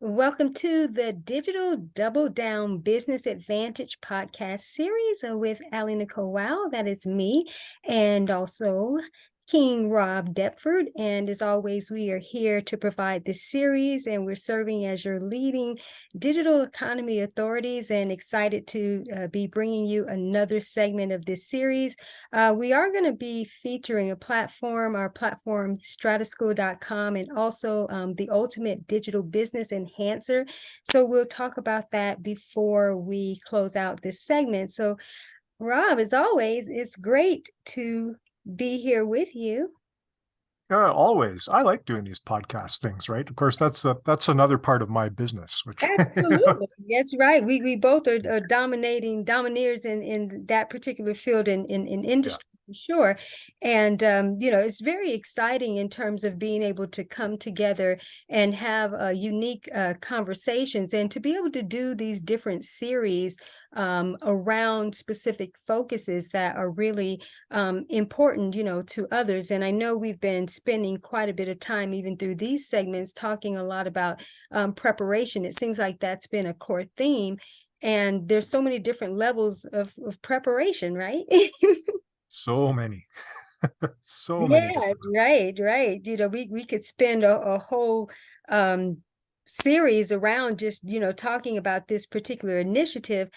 Welcome to the Digital Double Down Business Advantage podcast series with AliNICOLE WOW. That is me, and also King Rob Deptford. And as always, we are here to provide this series, and we're serving as your leading digital economy authorities, and excited to be bringing you another segment of this series. We are going to be featuring our platform strataschool.com, and also the Ultimate Digital Business Enhancer. So we'll talk about that before we close out this segment. So Rob, as always, it's great to be here with you. Always. I like doing these podcast things, right? Of course, that's another part of my business, which Absolutely. That's right. We both are domineers in that particular field in yeah. industry, for sure. And it's very exciting in terms of being able to come together and have unique conversations, and to be able to do these different series around specific focuses that are really important, to others. And I know we've been spending quite a bit of time, even through these segments, talking a lot about preparation. It seems like that's been a core theme, and there's so many different levels of preparation, right? So many, so many Yeah, different. right. We could spend a whole um series around just, talking about this particular initiative,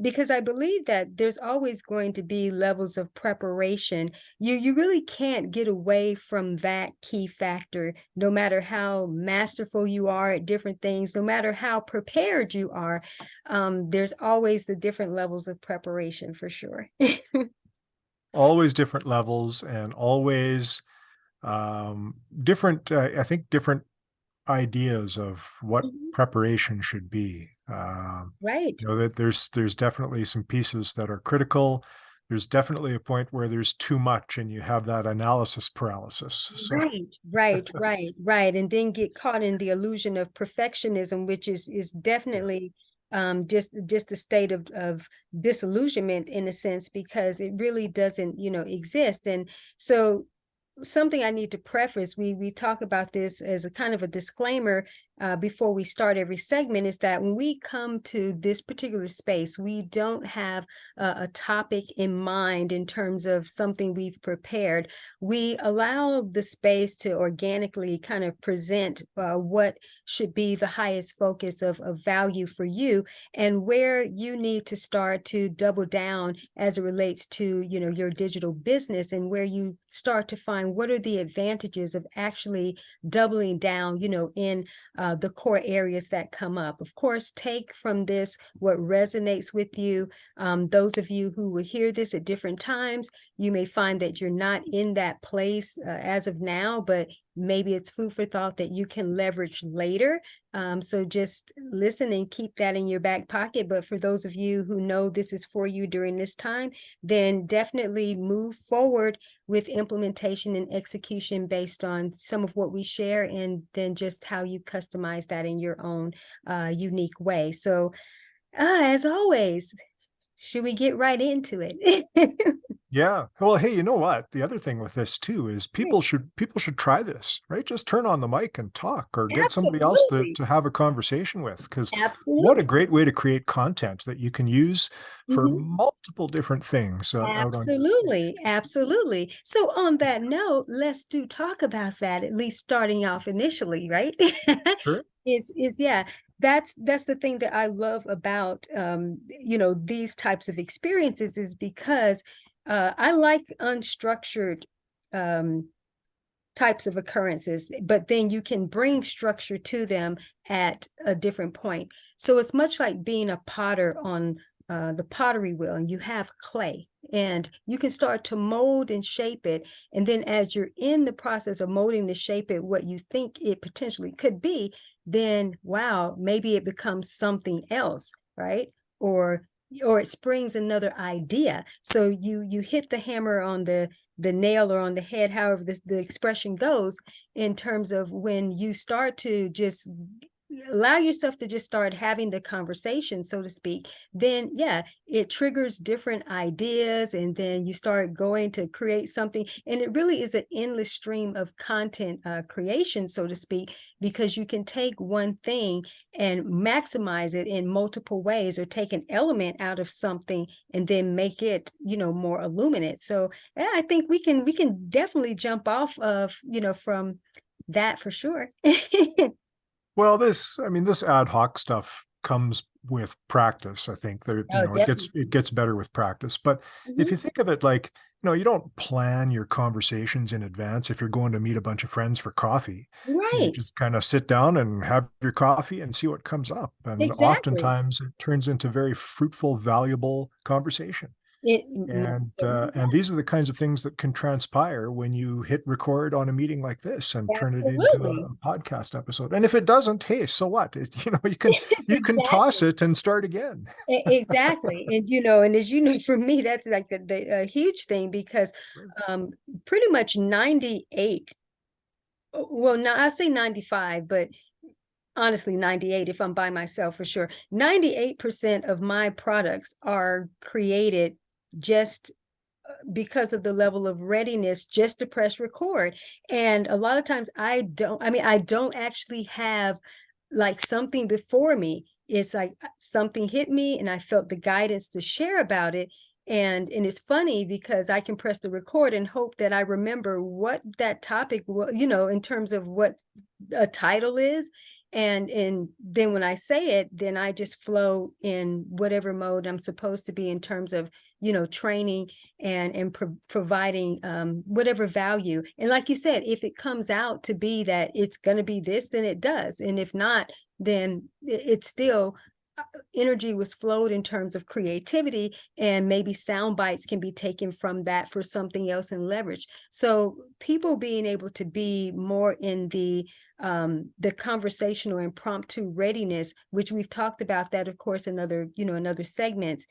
because I believe that there's always going to be levels of preparation. You really can't get away from that key factor, no matter how masterful you are at different things, no matter how prepared you are. There's always the different levels of preparation, for sure. Always different levels, and always different. I think different ideas of what Mhm. preparation should be. Right. That there's definitely some pieces that are critical. There's definitely a point where there's too much, and you have that analysis paralysis. So Right. And then get caught in the illusion of perfectionism, which is yeah. definitely just a state of disillusionment, in a sense, because it really doesn't, exist. And so something I need to preface, we talk about this as a kind of a disclaimer before we start every segment, is that when we come to this particular space, we don't have a topic in mind in terms of something we've prepared. We allow the space to organically kind of present what should be the highest focus of value for you, and where you need to start to double down as it relates to, your digital business, and where you start to find what are the advantages of actually doubling down, in the core areas that come up. Of course, take from this what resonates with you. Those of you who will hear this at different times, you may find that you're not in that place as of now, but maybe it's food for thought that you can leverage later. So just listen and keep that in your back pocket. But for those of you who know this is for you during this time, then definitely move forward with implementation and execution based on some of what we share, and then just how you customize that in your own unique way. So as always, should we get right into it? Yeah. Well, hey, you know what? The other thing with this too is Right. people should try this, right? Just turn on the mic and talk, or get somebody else Absolutely. to have a conversation with, because what a Absolutely. great way to create content that you can use for Mhm. multiple different things out on. Absolutely. So on that note, let's do talk about that, at least starting off initially, right? Sure. Is yeah, that's the thing that I love about these types of experiences, is because I like unstructured um types of occurrences, but then you can bring structure to them at a different point. So it's much like being a potter on the pottery wheel, and you have clay, and you can start to mold and shape it. And then as you're in the process of molding to shape it what you think it potentially could be, then wow, maybe it becomes something else, right? Or it springs another idea. So you hit the hammer on the nail or on the head, however the expression goes, in terms of when you start to just allow yourself to just start having the conversation, so to speak, then yeah, it triggers different ideas, and then you start going to create something, and it really is an endless stream of content creation, so to speak, because you can take one thing and maximize it in multiple ways, or take an element out of something and then make it, more illuminate. So yeah, I think we can definitely jump off of, from that for sure. Well, this ad hoc stuff comes with practice. I think there, Oh, definitely. it gets better with practice. But if Mhm. you think of it like, you don't plan your conversations in advance. If you're going to meet a bunch of friends for coffee, you Right. just kind of sit down and have your coffee and see what comes up. And Exactly. oftentimes it turns into very fruitful, valuable conversation. It most certainly And does. these are the kinds of things that can transpire when you hit record on a meeting like this and turn it into Absolutely. a podcast episode. And if it doesn't, hey, so what? You can toss Exactly. it and start again. Exactly. And and as you know, for me, that's like a huge thing, because um pretty much 98, well, now I say 95, but honestly 98 if I'm by myself, for sure. 98% of my products are created just because of the level of readiness just to press record. And a lot of times I don't actually have like something before me. It's like something hit me and I felt the guidance to share about it. And it's funny because I can press the record and hope that I remember what that topic was, in terms of what a title is. And then when I say it, then I just flow in whatever mode I'm supposed to be in terms of, training and providing whatever value. And like you said, if it comes out to be that it's going to be this, then it does. And if not, then it's still energy was flowed in terms of creativity, and maybe sound bites can be taken from that for something else and leverage. So people being able to be more in the conversational impromptu readiness, which we've talked about that, of course, another segment.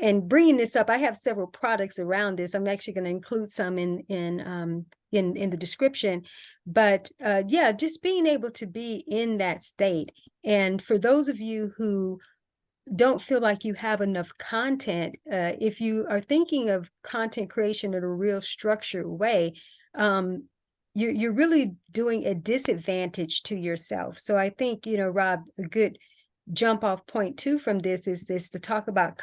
And bringing this up, I have several products around this. I'm actually going to include some in the description. But yeah, just being able to be in that state. And for those of you who don't feel like you have enough content, if you are thinking of content creation in a real structured way, you're really doing a disadvantage to yourself. So I think, Rob, a good jump off point too from this is to talk about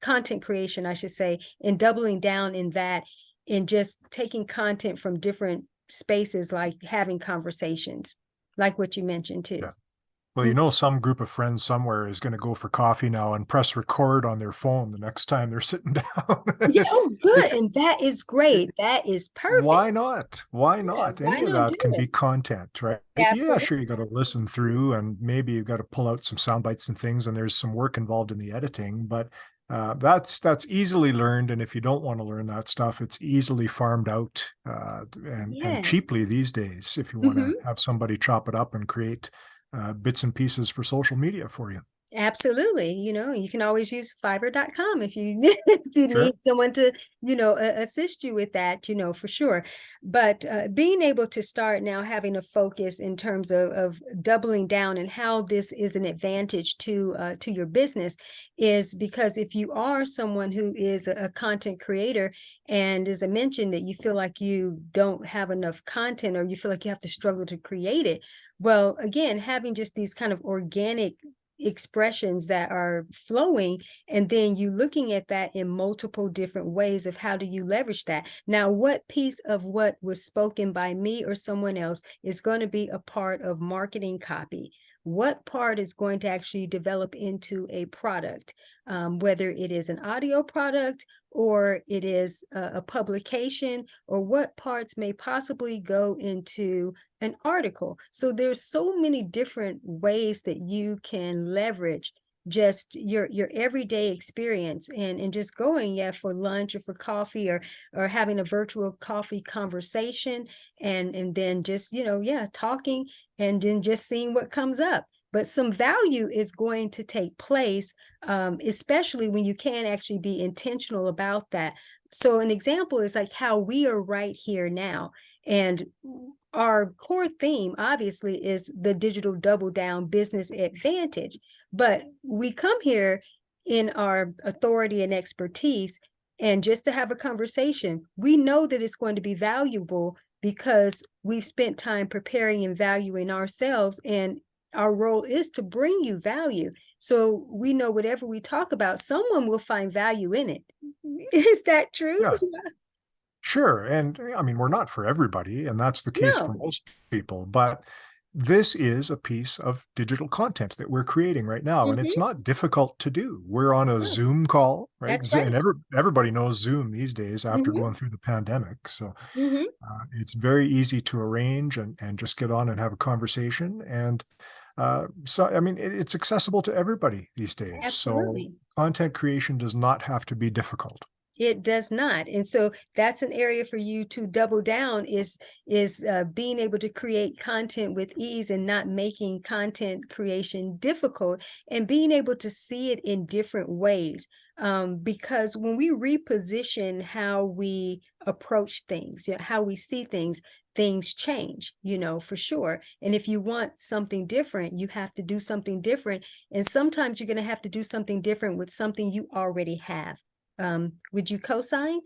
content creation, I should say, and doubling down in that, and just taking content from different spaces, like having conversations, like what you mentioned too. Yeah. Well, Mm. some group of friends somewhere is going to go for coffee now and press record on their phone the next time they're sitting down. Yeah, oh, good. If And that is great. That is perfect. Why not? Why Yeah, not? why Any of not do that can be it? content, right? Yeah, sure, you got Absolutely. to listen through and maybe you've got to pull out some sound bites and things, and there's some work involved in the editing, but that's easily learned. And if you don't want to learn that stuff, it's easily farmed out and Yes. cheaply these days if you want to Hmm. have somebody chop it up and create bits and pieces for social media for you. Absolutely. You can always use fiverr.com if you if you Sure. need someone to, assist you with that, for sure. But being able to start now having a focus in terms of doubling down and how this is an advantage to your business, is because if you are someone who is a content creator, and as I mentioned, that you feel like you don't have enough content, or you feel like you have to struggle to create it, well, again, having just these kind of organic expressions that are flowing, and then you looking at that in multiple different ways of how do you leverage that. Now, what piece of what was spoken by me or someone else is going to be a part of marketing copy? What part is going to actually develop into a product, whether it is an audio product or it is a publication, or what parts may possibly go into an article. So there's so many different ways that you can leverage just your everyday experience, and just going, yeah, for lunch or for coffee, or having a virtual coffee conversation, and then just, yeah, talking, and then just seeing what comes up. But some value is going to take place, especially when you can actually be intentional about that. So an example is like how we are right here now. And our core theme obviously is the digital double down business advantage, but we come here in our authority and expertise, and just to have a conversation, we know that it's going to be valuable because we've spent time preparing and valuing ourselves, and our role is to bring you value. So we know whatever we talk about, someone will find value in it. Is that true? Yeah. Sure. And I mean, we're not for everybody, and that's the case for No. most people, but this is a piece of digital content that we're creating right now, and it's Mhm. not difficult to do. We're on a No, Zoom call, right? that's right. And everybody knows Zoom these days after Mhm. going through the pandemic. So Mhm. it's very easy to arrange and just get on and have a conversation. And so, I mean, it's accessible to everybody these days. So Absolutely. content creation does not have to be difficult. It does not. And so that's an area for you to double down, is being able to create content with ease and not making content creation difficult, and being able to see it in different ways. Because when we reposition how we approach things, you know, how we see things, things change, you know, for sure. And if you want something different, you have to do something different. And sometimes you're going to have to do something different with something you already have. Would you co-sign,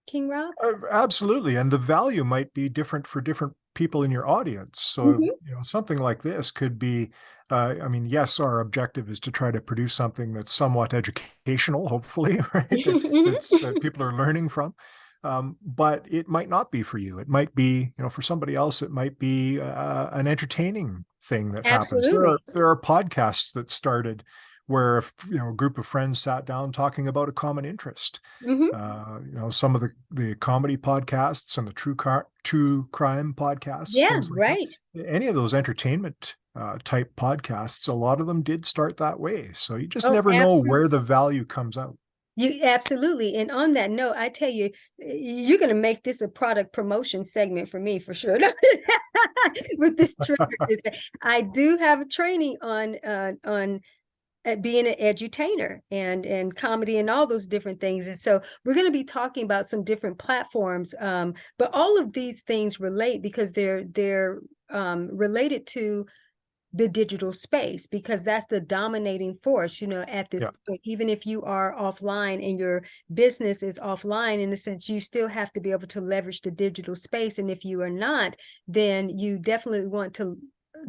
King Rob? Absolutely, and the value might be different for different people in your audience. So, Mhm. you know, something like this could be, I mean, yes, our objective is to try to produce something that's somewhat educational, hopefully, right? That people are learning from. But it might not be for you. It might be, you know, for somebody else, it might be an entertaining thing that happens. Absolutely. There are podcasts that started where, you know, a group of friends sat down talking about a common interest. Mhm. You know, some of the comedy podcasts and the true crime podcasts, Yeah, things like that. right. Any of those entertainment type podcasts, a lot of them did start that way. So you just Oh, never know absolutely. where the value comes out. You absolutely. And on that note, I tell you, you're going to make this a product promotion segment for me for sure. With this trigger, I do have a training on at being an edutainer and comedy and all those different things. And so we're going to be talking about some different platforms, but all of these things relate because they're related to the digital space, because that's the dominating force, you know, at this Yeah, point. Even if you are offline and your business is offline, in a sense, you still have to be able to leverage the digital space. And if you are not, then you definitely want to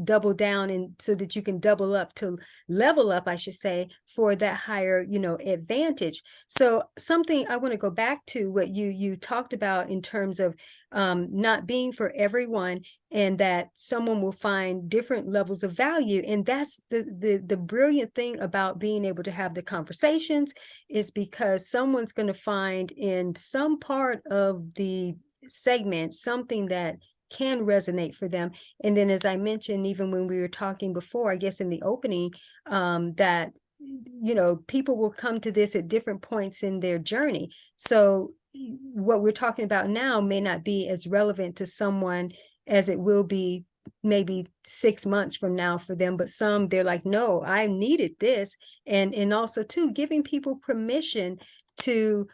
double down, and so that you can double up, to level up, I should say, for that higher, you know, advantage. So something I want to go back to what you talked about in terms of not being for everyone, and that someone will find different levels of value. And that's the brilliant thing about being able to have the conversations, is because someone's going to find in some part of the segment something that can resonate for them. And then, as I mentioned, even when we were talking before, I guess in the opening, that, you know, people will come to this at different points in their journey. So what we're talking about now may not be as relevant to someone as it will be maybe 6 months from now for them, but some, they're like, no, I needed this. And also too, giving people permission to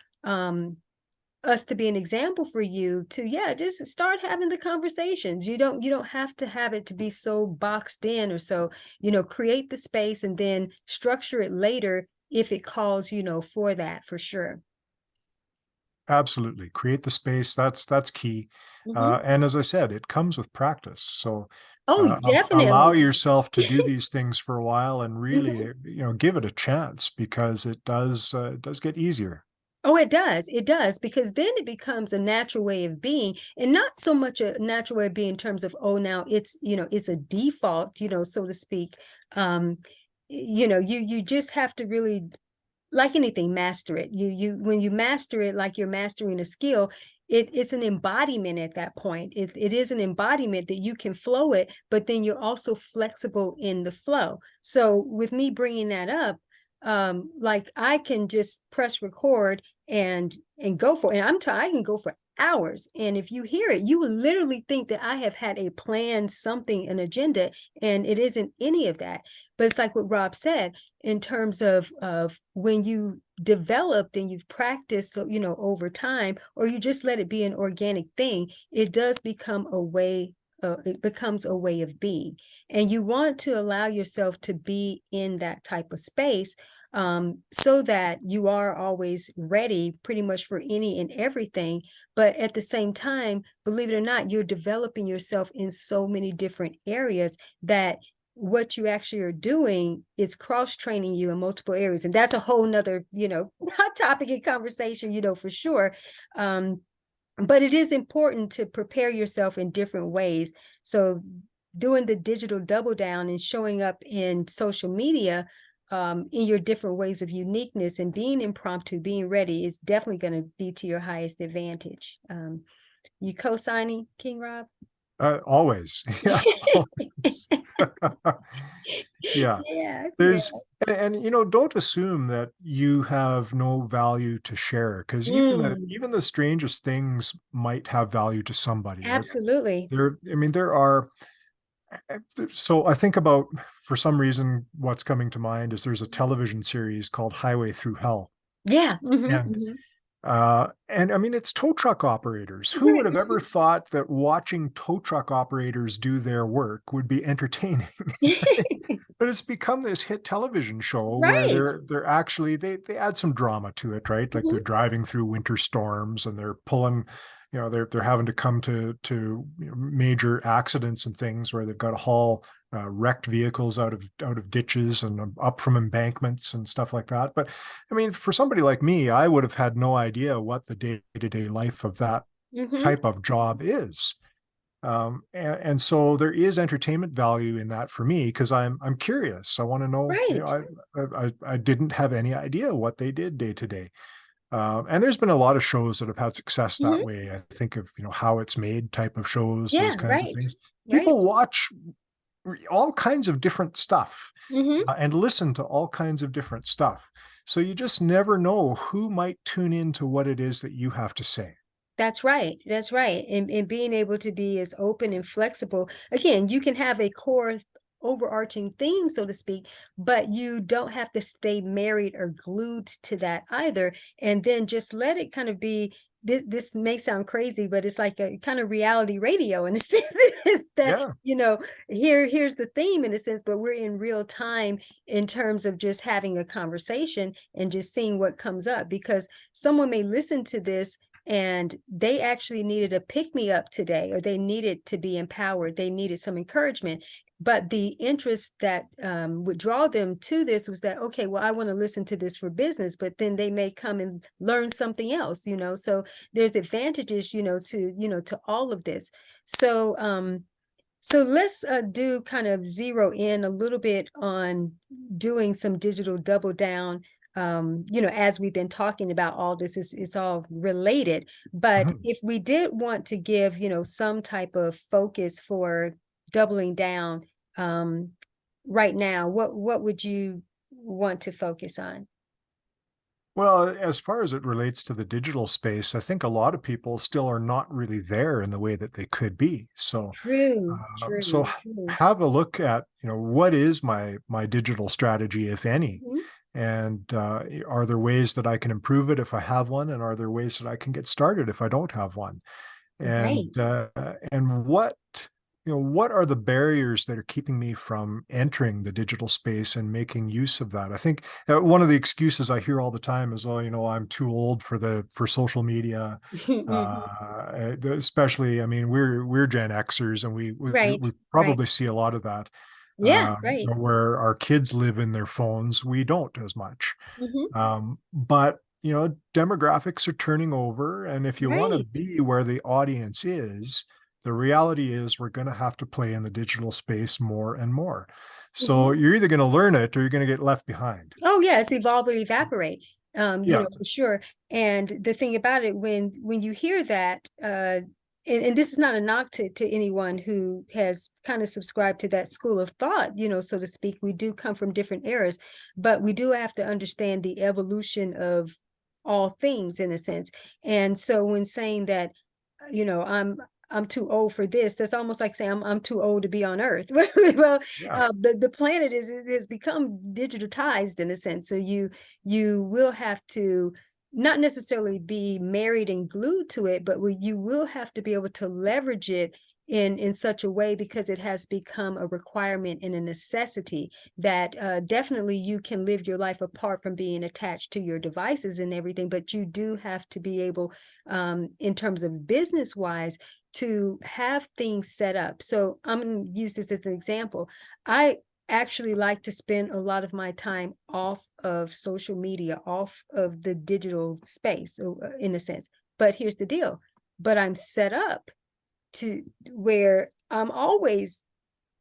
us to be an example for you, to, yeah, just start having the conversations. You don't have to have it to be so boxed in, or so, you know, create the space and then structure it later if it calls, you know, for that, for sure. absolutely. Create the space. That's key. Mhm. And as I said, it comes with practice. So Oh, allow definitely. yourself to do these things for a while and really, Mhm. you know, give it a chance, because it does get easier. Oh, it does. It does, because then it becomes a natural way of being, and not so much a natural way of being in terms of, oh, now it's, you know, it's a default, you know, so to speak. You know, you just have to really, like anything, master it. When you master it, like you're mastering a skill, it's an embodiment at that point. It is an embodiment that you can flow it, but then you're also flexible in the flow. So with me bringing that up, like I can just press record and go for it. And I can go for hours. And if you hear it, you will literally think that I have had a plan, something, an agenda, and it isn't any of that. But it's like what Rob said, in terms of when you developed and you've practiced, you know, over time, or you just let it be an organic thing, it does become a way it becomes a way of being. And you want to allow yourself to be in that type of space, so that you are always ready pretty much for any and everything. But at the same time, believe it or not, you're developing yourself in so many different areas that what you actually are doing is cross-training you in multiple areas. And that's a whole nother, hot topic in conversation, for sure. But it is important to prepare yourself in different ways. So doing the digital double down and showing up in social media, in your different ways of uniqueness and being impromptu, being ready, is definitely going to be to your highest advantage. You co-signing, King Rob? Always. Yeah. Always. Yeah. Yeah. There's, and don't assume that you have no value to share, because even the strangest things might have value to somebody. Absolutely. There are. So I think about, for some reason, what's coming to mind is there's a television series called Highway Through Hell. Yeah. And I mean, it's tow truck operators. Who would have ever thought that watching tow truck operators do their work would be entertaining? But it's become this hit television show where they're actually, they add some drama to it, right? Like they're driving through winter storms and they're pulling, they're having to come to major accidents and things where they've got to haul wrecked vehicles out of ditches and up from embankments and stuff like that. But I mean, for somebody like me, I would have had no idea what the day-to-day life of that type of job is. And so there is entertainment value in that for me, because I'm curious. I want to know. I didn't have any idea what they did day to day. And there's been a lot of shows that have had success that way. I think of How It's Made type of shows, those kinds of things. People watch all kinds of different stuff and listen to all kinds of different stuff. So you just never know who might tune into what it is that you have to say. That's right. That's right. And being able to be as open and flexible. Again, you can have a core overarching theme, so to speak, but you don't have to stay married or glued to that either. And then just let it kind of be. This may sound crazy, but it's like a kind of reality radio in a sense that, here's the theme in a sense, but we're in real time in terms of just having a conversation and just seeing what comes up, because someone may listen to this and they actually needed a pick-me-up today, or they needed to be empowered. They needed some encouragement. But the interest that would draw them to this was that, okay, well, I want to listen to this for business, but then they may come and learn something else, so there's advantages, to all of this. So, so let's do kind of zero in a little bit on doing some digital double down. As we've been talking about all this, it's all related. But if we did want to give, some type of focus for doubling down right now, what would you want to focus on? Well, as far as it relates to the digital space, I think a lot of people still are not really there in the way that they could be. So, True. have a look at, what is my digital strategy, if any, and are there ways that I can improve it if I have one, and are there ways that I can get started if I don't have one, and what are the barriers that are keeping me from entering the digital space and making use of that? I think one of the excuses I hear all the time is, I'm too old for social media. Especially, I mean, we're Gen Xers, and we probably see a lot of that. Where our kids live in their phones, we don't as much. But demographics are turning over, and if you want to be where the audience is, the reality is we're going to have to play in the digital space more and more. So you're either going to learn it or you're going to get left behind. Oh yeah, it's evolve or evaporate. For sure. And the thing about it, when you hear that, and this is not a knock to anyone who has kind of subscribed to that school of thought, so to speak. We do come from different eras, but we do have to understand the evolution of all things in a sense. And so when saying that, I'm too old for this, that's almost like saying I'm too old to be on Earth. Well, the planet has become digitized in a sense. So you will have to not necessarily be married and glued to it, but you will have to be able to leverage it in such a way, because it has become a requirement and a necessity that definitely you can live your life apart from being attached to your devices and everything, but you do have to be able, in terms of business wise, to have things set up. So I'm going to use this as an example. I actually like to spend a lot of my time off of social media, off of the digital space, in a sense. But here's the deal. But I'm set up to where I'm always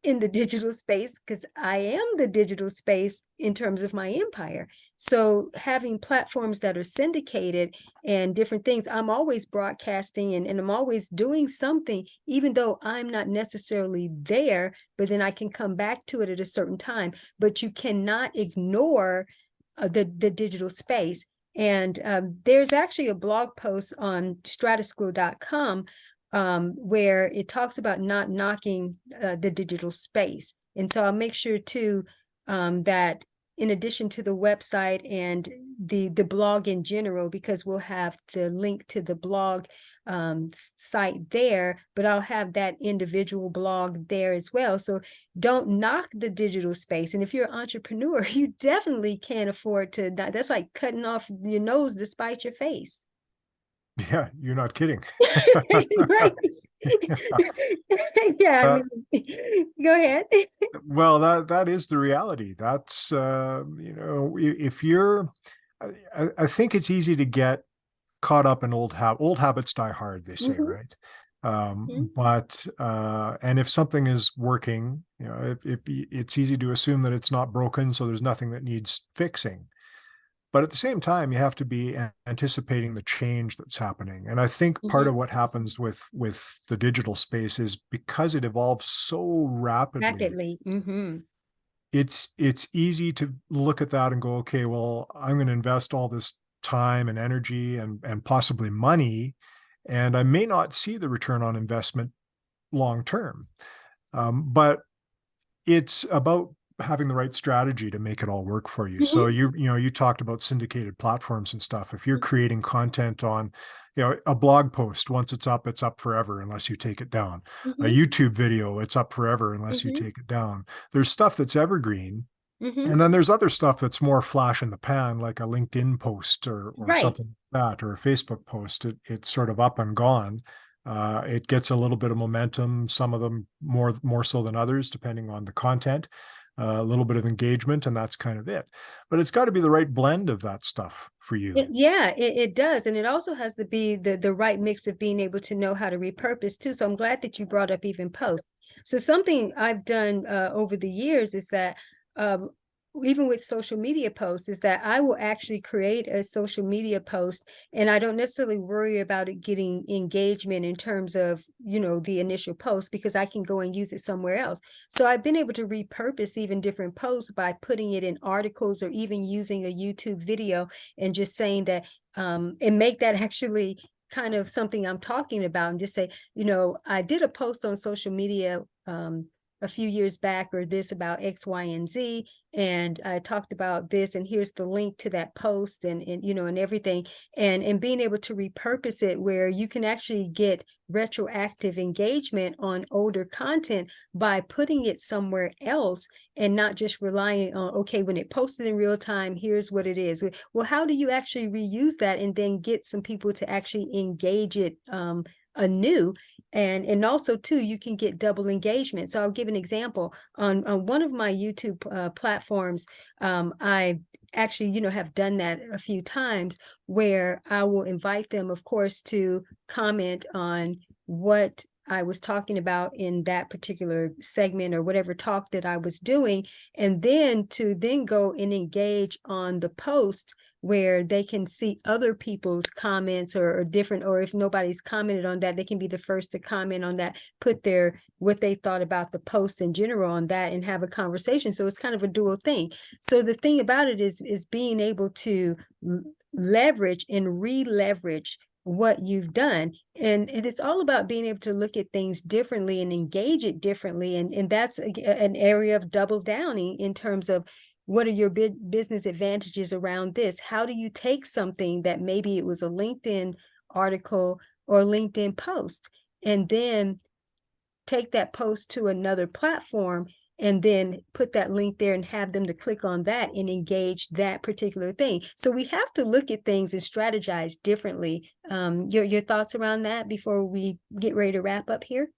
in the digital space, because I am the digital space in terms of my empire. So having platforms that are syndicated and different things, I'm always broadcasting and I'm always doing something, even though I'm not necessarily there, but then I can come back to it at a certain time. But you cannot ignore the digital space. And there's actually a blog post on stratoschool.com where it talks about not knocking the digital space. And so I'll make sure too that in addition to the website and the blog in general, because we'll have the link to the blog site there, but I'll have that individual blog there as well. So don't knock the digital space. And if you're an entrepreneur, you definitely can't afford to, that's like cutting off your nose to spite your face. Yeah, you're not kidding. Right. Yeah, I mean, go ahead. Well, that is the reality. That's if you're, I think it's easy to get caught up in old habits die hard, they say, right? But and if something is working, if it's easy to assume that it's not broken, so there's nothing that needs fixing. But at the same time, you have to be anticipating the change that's happening. And I think part of what happens with the digital space is because it evolves so rapidly. It's easy to look at that and go, okay, well, I'm going to invest all this time and energy and possibly money, and I may not see the return on investment long term. But it's about having the right strategy to make it all work for you. So you talked about syndicated platforms and stuff. If you're creating content on, a blog post, once it's up forever unless you take it down. A YouTube video, it's up forever unless you take it down. There's stuff that's evergreen. And then there's other stuff that's more flash in the pan, like a LinkedIn post or something like that, or a Facebook post. It's sort of up and gone. It gets a little bit of momentum, some of them more so than others, depending on the content, a little bit of engagement, and that's kind of it. But it's got to be the right blend of that stuff for you. It does. And it also has to be the right mix of being able to know how to repurpose too. So I'm glad that you brought up even posts. So something I've done over the years is that even with social media posts, is that I will actually create a social media post, and I don't necessarily worry about it getting engagement in terms of, the initial post, because I can go and use it somewhere else. So I've been able to repurpose even different posts by putting it in articles or even using a YouTube video and just saying that, and make that actually kind of something I'm talking about, and just say, I did a post on social media a few years back or this about X, Y, and Z. And I talked about this, and here's the link to that post and everything, and being able to repurpose it where you can actually get retroactive engagement on older content by putting it somewhere else and not just relying on, okay, when it posted in real time, here's what it is. Well, how do you actually reuse that and then get some people to actually engage it anew? And also too, you can get double engagement. So I'll give an example. On one of my YouTube platforms, I actually, have done that a few times, where I will invite them, of course, to comment on what I was talking about in that particular segment or whatever talk that I was doing, and then to go and engage on the post, where they can see other people's comments or different, or if nobody's commented on that, they can be the first to comment on that, put what they thought about the post in general on that, and have a conversation. So it's kind of a dual thing. So the thing about it is being able to leverage and re-leverage what you've done. And it's all about being able to look at things differently and engage it differently. And that's an area of double downing in terms of what are your business advantages around this? How do you take something that maybe it was a LinkedIn article or LinkedIn post, and then take that post to another platform and then put that link there and have them to click on that and engage that particular thing. So we have to look at things and strategize differently. Your thoughts around that before we get ready to wrap up here?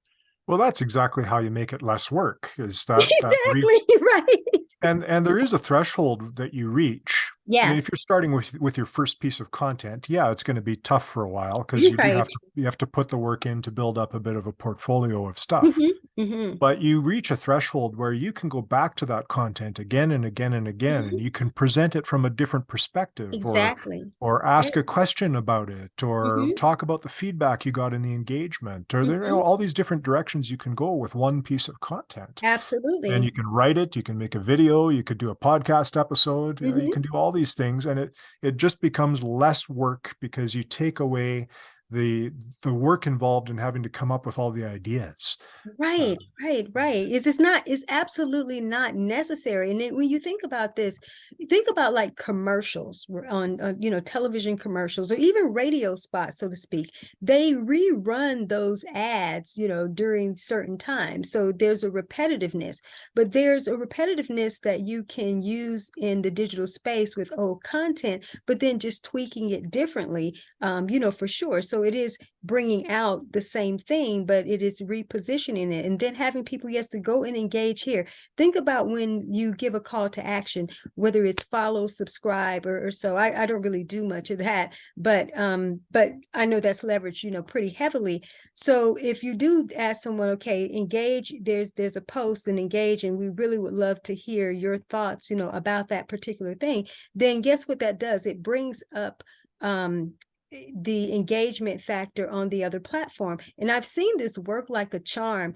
Well, that's exactly how you make it less work, is that Exactly, right. and there is a threshold that you reach. I Yeah, mean, if you're starting with your first piece of content, yeah, it's going to be tough for a while because right. you have to put the work in to build up a bit of a portfolio of stuff. Hmm. Hmm. But you reach a threshold where you can go back to that content again and again and again, and Hmm. you can present it from a different perspective, Exactly. or ask a question about it, or Hmm. talk about the feedback you got in the engagement, or there, Hmm. all these different directions you can go with one piece of content. And Absolutely. you can write it, you can make a video, you could do a podcast episode, you Hmm. can do all these things, and it just becomes less work because you take away the work involved in having to come up with all the ideas. Uh, Right, right. It's absolutely not necessary. And then when you think about this, you think about like commercials on, television commercials or even radio spots, so to speak. They rerun those ads, during certain times. So there's a repetitiveness, but there's a repetitiveness that you can use in the digital space with old content, but then just tweaking it differently, for sure. So it is bringing out the same thing, but it is repositioning it and then having people, yes, to go and engage here. Think about when you give a call to action, whether it's follow, subscribe, or so. I don't really do much of that, but I know that's leveraged, pretty heavily. So if you do ask someone, okay, engage, there's a post and engage, and we really would love to hear your thoughts, about that particular thing, then guess what that does? It brings up the engagement factor on the other platform. And I've seen this work like a charm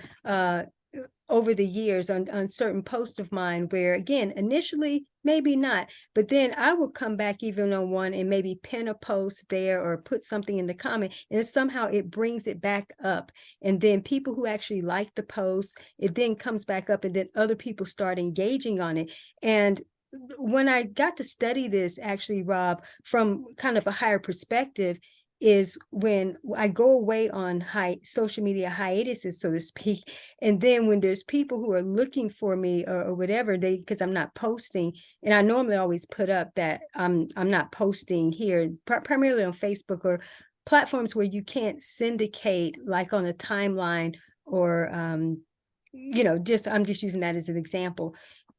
over the years on certain posts of mine where, again, initially, maybe not, but then I will come back even on one and maybe pin a post there or put something in the comment, and somehow it brings it back up. And then people who actually like the post, it then comes back up, and then other people start engaging on it. And when I got to study this, actually, Rob, from kind of a higher perspective, is when I go away on social media hiatuses, so to speak. And then when there's people who are looking for me or whatever, because I'm not posting, and I normally always put up that I'm not posting here, primarily on Facebook or platforms where you can't syndicate, like on a timeline or I'm just using that as an example.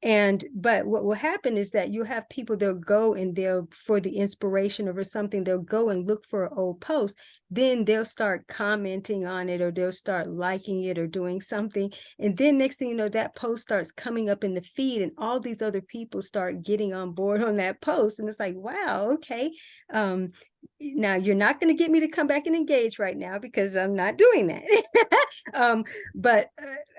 But what will happen is that you have people, they'll go and they'll, for the inspiration or something, they'll go and look for an old post. Then they'll start commenting on it, or they'll start liking it or doing something. And then next thing you know, that post starts coming up in the feed, and all these other people start getting on board on that post. And it's like, wow, okay. Now you're not going to get me to come back and engage right now because I'm not doing that. But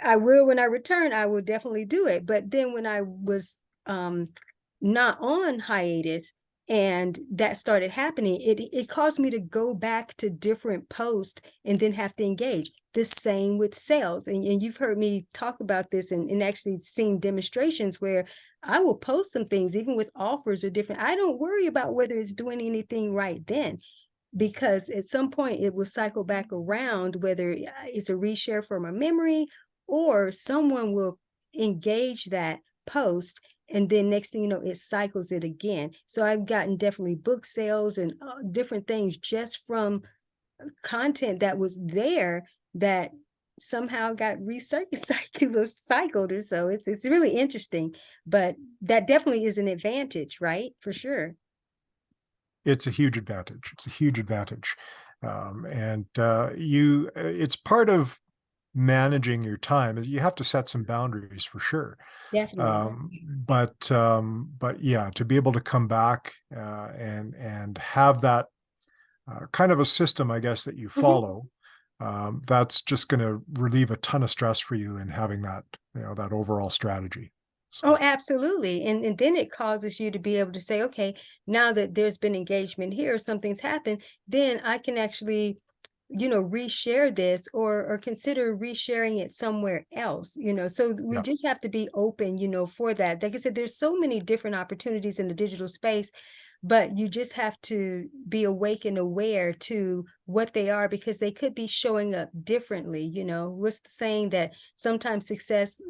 I will, when I return, I will definitely do it. But then when I was not on hiatus and that started happening, it caused me to go back to different posts and then have to engage. The same with sales. And you've heard me talk about this and actually seen demonstrations where I will post some things, even with offers or different. I don't worry about whether it's doing anything right then, because at some point it will cycle back around, whether it's a reshare from a memory or someone will engage that post, and then next thing you know, it cycles it again. So I've gotten definitely book sales and different things just from content that was there that somehow got cycled or so. It's really interesting, but that definitely is an advantage, right? For sure. it's a huge advantage. It's a huge advantage. And it's part of managing your time. You have to set some boundaries for sure. Definitely. But yeah, to be able to come back and have that kind of a system, I guess, that you Mhm. follow, that's just going to relieve a ton of stress for you in having that, that overall strategy. Oh, So absolutely. And then it causes you to be able to say, okay, now that there's been engagement here, something's happened, then I can actually reshare this or consider resharing it somewhere else, so we Yeah. just have to be open, for that. Like I said, there's so many different opportunities in the digital space, but you just have to be awake and aware to what they are, because they could be showing up differently. What's the saying that sometimes success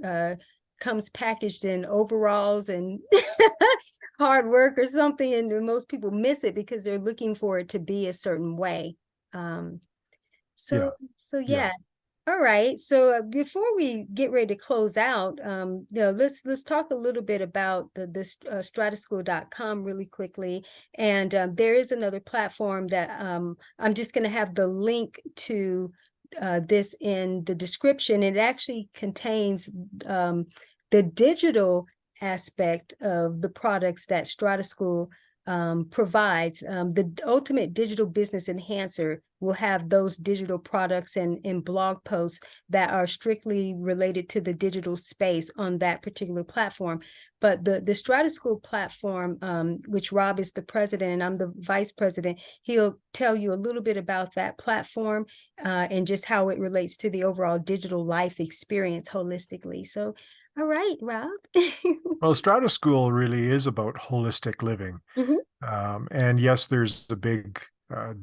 comes packaged in overalls and hard work or something, and most people miss it because they're looking for it to be a certain way. um Yeah. so Yeah. yeah. All right. So before we get ready to close out, let's talk a little bit about the strataschool.com really quickly. And there is another platform that I'm just going to have the link to this in the description. It actually contains the digital aspect of the products that Strata School provides. The Ultimate Digital Business Enhancer will have those digital products and blog posts that are strictly related to the digital space on that particular platform. But the Strata School platform, which Rob is the president and I'm the vice president, he'll tell you a little bit about that platform and just how it relates to the overall digital life experience holistically. So, all right, Rob. Well, Strata School really is about holistic living. Mhm. And yes, there's a big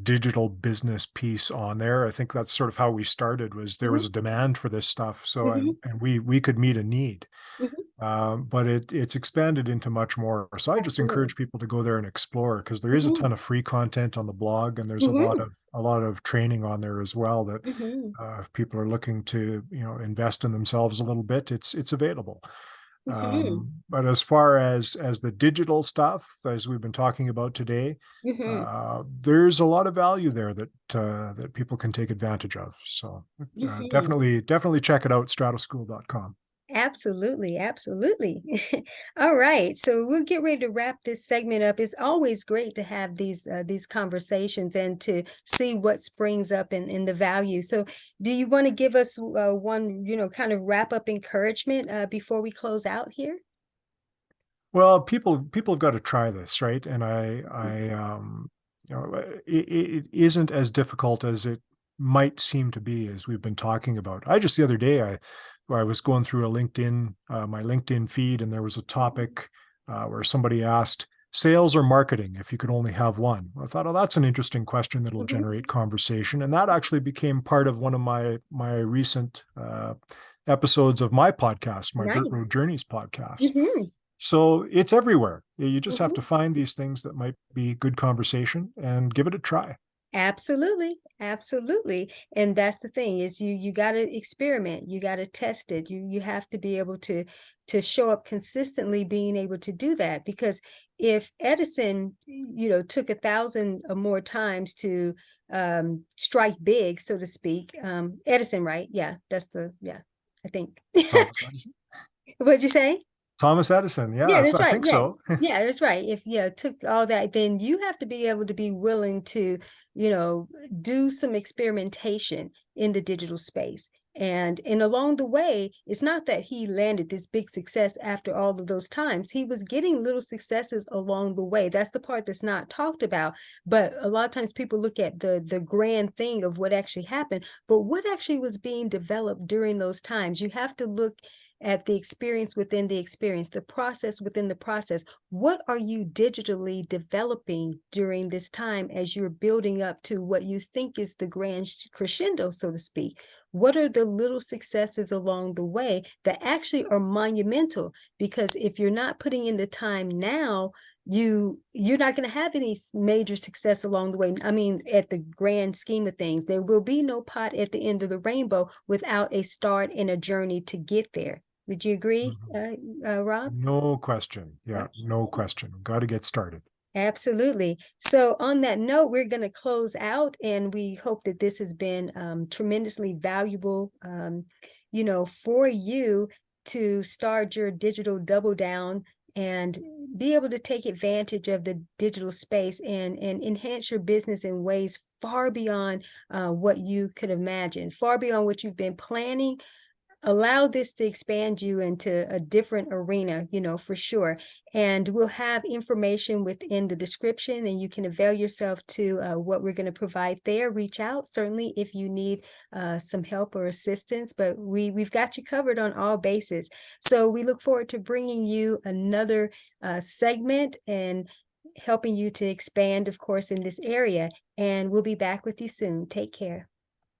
digital business piece on there. I think that's sort of how we started, was there was a demand for this stuff. So, Mhm. and we could meet a need. Mhm. But it's expanded into much more. So I just Absolutely. encourage people to go there and explore, because there is a Mhm. ton of free content on the blog, and there's Mhm. a lot of training on there as well, that Mhm. if people are looking to, invest in themselves a little bit, it's available. Mhm. But as far as the digital stuff, as we've been talking about today, Mhm. there's a lot of value there that people can take advantage of. So Mhm. definitely check it out, strataschool.com. Absolutely, absolutely. All right, so we'll get ready to wrap this segment up. It's always great to have these conversations and to see what springs up in the value. So, do you want to give us one, kind of wrap up encouragement before we close out here? Well, people have got to try this, right? And it isn't as difficult as it might seem to be, as we've been talking about. I just the other day, I was going through my LinkedIn feed, and there was a topic where somebody asked, sales or marketing, if you could only have one. I thought, oh, that's an interesting question that'll Mhm. generate conversation, and that actually became part of one of my recent episodes of my podcast, my Dirt Nice. Road Journeys podcast. Mhm. So it's everywhere. You just have Mhm. to find these things that might be good conversation and give it a try. Absolutely, absolutely. And that's the thing, is you got to experiment, you got to test it. You have to be able to show up consistently, being able to do that. Because if Edison, took 1,000 or more times to strike big, so to speak, Edison, right? Yeah, yeah, I think. Thomas Edison. What'd you say? Thomas Edison. Yeah, Yeah, so that's I right. think Yeah. so. Yeah, that's right. If took all that, then you have to be able to be willing to, do some experimentation in the digital space. And along the way, it's not that he landed this big success after all of those times. He was getting little successes along the way. That's the part that's not talked about. But a lot of times people look at the grand thing of what actually happened, but what actually was being developed during those times. You have to look at the experience within the experience, the process within the process. What are you digitally developing during this time as you're building up to what you think is the grand crescendo, so to speak? What are the little successes along the way that actually are monumental? Because if you're not putting in the time now, you're not going to have any major success along the way. I mean, at the grand scheme of things, there will be no pot at the end of the rainbow without a start and a journey to get there. Would you agree, Mhm. Rob? No question. Yeah, no question. Got to get started. Absolutely. So on that note, we're going to close out, and we hope that this has been tremendously valuable, for you to start your digital double down and be able to take advantage of the digital space and enhance your business in ways far beyond what you could imagine, far beyond what you've been planning, allow this to expand you into a different arena, for sure. And we'll have information within the description, and you can avail yourself to what we're going to provide there. Reach out, certainly, if you need some help or assistance, but we've got you covered on all bases. So we look forward to bringing you another segment and helping you to expand, of course, in this area. And we'll be back with you soon. Take care.